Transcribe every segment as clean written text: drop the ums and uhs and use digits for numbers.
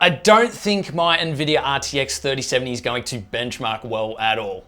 I don't think my NVIDIA RTX 3070 is going to benchmark well at all.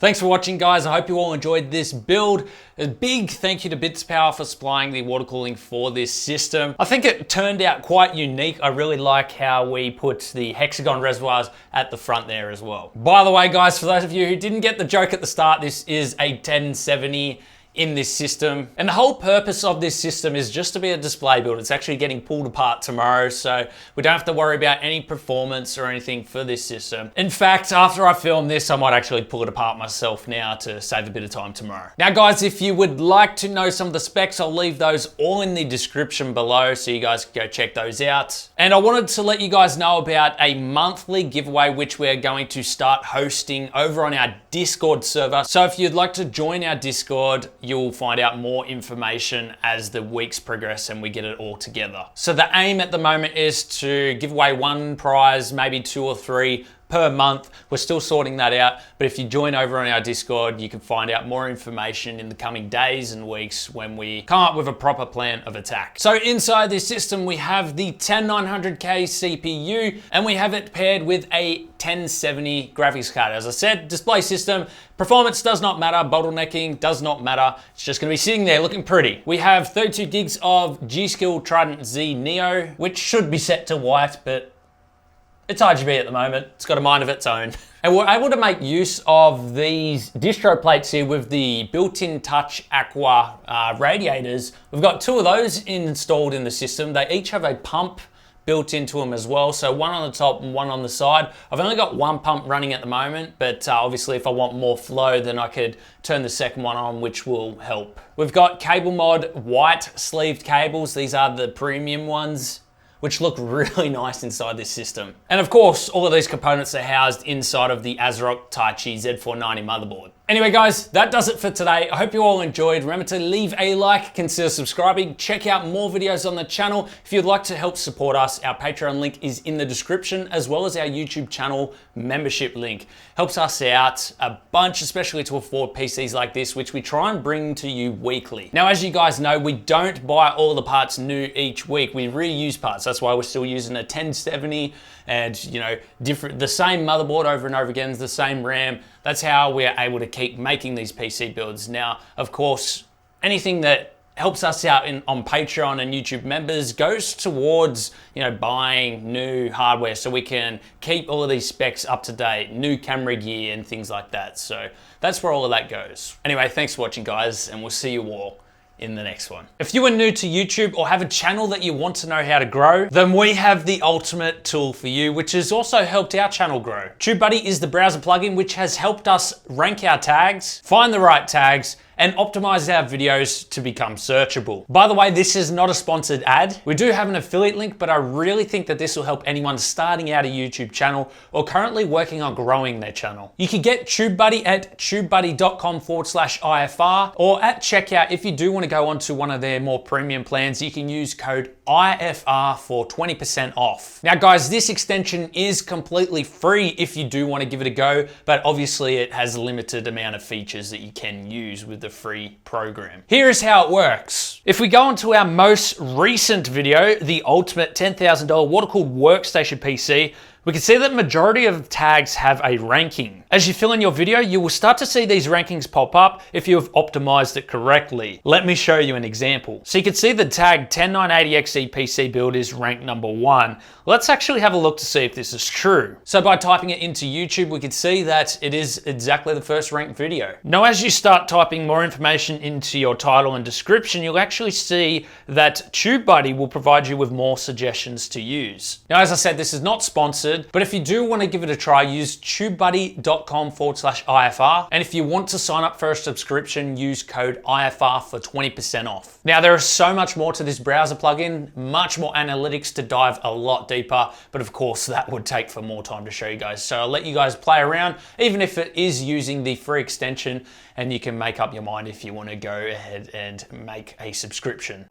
Thanks for watching, guys. I hope you all enjoyed this build. A big thank you to Bitspower for supplying the water cooling for this system. I think it turned out quite unique. I really like how we put the hexagon reservoirs at the front there as well. By the way, guys, for those of you who didn't get the joke at the start, this is a 1070 in this system. And the whole purpose of this system is just to be a display build. It's actually getting pulled apart tomorrow, so we don't have to worry about any performance or anything for this system. In fact, after I film this, I might actually pull it apart myself now to save a bit of time tomorrow. Now, guys, if you would like to know some of the specs, I'll leave those all in the description below, so you guys can go check those out. And I wanted to let you guys know about a monthly giveaway, which we're going to start hosting over on our Discord server. So if you'd like to join our Discord, you'll find out more information as the weeks progress and we get it all together. So the aim at the moment is to give away one prize, maybe 2 or 3 per month. We're still sorting that out, but if you join over on our Discord, you can find out more information in the coming days and weeks when we come up with a proper plan of attack. So inside this system, we have the 10900K CPU and we have it paired with a 1070 graphics card. As I said, display system, performance does not matter, bottlenecking does not matter. It's just gonna be sitting there looking pretty. We have 32 gigs of G.Skill Trident Z Neo, which should be set to white, but it's RGB at the moment. It's got a mind of its own. And we're able to make use of these distro plates here with the built-in TouchAqua radiators. We've got 2 of those installed in the system. They each have a pump built into them as well. So one on the top and one on the side. I've only got one pump running at the moment, but obviously if I want more flow, then I could turn the second one on, which will help. We've got CableMod white sleeved cables. These are the premium ones, which look really nice inside this system. And of course, all of these components are housed inside of the Asrock Taichi Z490 motherboard. Anyway, guys, that does it for today. I hope you all enjoyed. Remember to leave a like, consider subscribing, check out more videos on the channel. If you'd like to help support us, our Patreon link is in the description, as well as our YouTube channel membership link. Helps us out a bunch, especially to afford PCs like this, which we try and bring to you weekly. Now, as you guys know, we don't buy all the parts new each week. We reuse parts. That's why we're still using a 1070 and, you know, the same motherboard over and over again, the same RAM. That's how we're able to keep making these PC builds. Now, of course, anything that helps us out on Patreon and YouTube members goes towards, you know, buying new hardware so we can keep all of these specs up to date, new camera gear and things like that. So that's where all of that goes. Anyway, thanks for watching, guys, and we'll see you all in the next one. If you are new to YouTube or have a channel that you want to know how to grow, then we have the ultimate tool for you, which has also helped our channel grow. TubeBuddy is the browser plugin which has helped us rank our tags, find the right tags, and optimize our videos to become searchable. By the way, this is not a sponsored ad. We do have an affiliate link, but I really think that this will help anyone starting out a YouTube channel or currently working on growing their channel. You can get TubeBuddy at tubebuddy.com/IFR, or at checkout, if you do want to go onto one of their more premium plans, you can use code IFR for 20% off. Now, guys, this extension is completely free if you do want to give it a go, but obviously it has a limited amount of features that you can use with the free program. Here is how it works. If we go into our most recent video, the ultimate $10,000 water-cooled workstation PC, we can see that the majority of tags have a ranking. As you fill in your video, you will start to see these rankings pop up if you have optimized it correctly. Let me show you an example. So you can see the tag 10980XE PC build is ranked #1. Let's actually have a look to see if this is true. So by typing it into YouTube, we can see that it is exactly the first ranked video. Now, as you start typing more information into your title and description, you'll actually see that TubeBuddy will provide you with more suggestions to use. Now, as I said, this is not sponsored, but if you do want to give it a try, use tubebuddy.com/IFR. And if you want to sign up for a subscription, use code IFR for 20% off. Now, there is so much more to this browser plugin, much more analytics to dive a lot deeper, but of course that would take for more time to show you guys. So I'll let you guys play around, even if it is using the free extension, and you can make up your mind if you want to go ahead and make a subscription.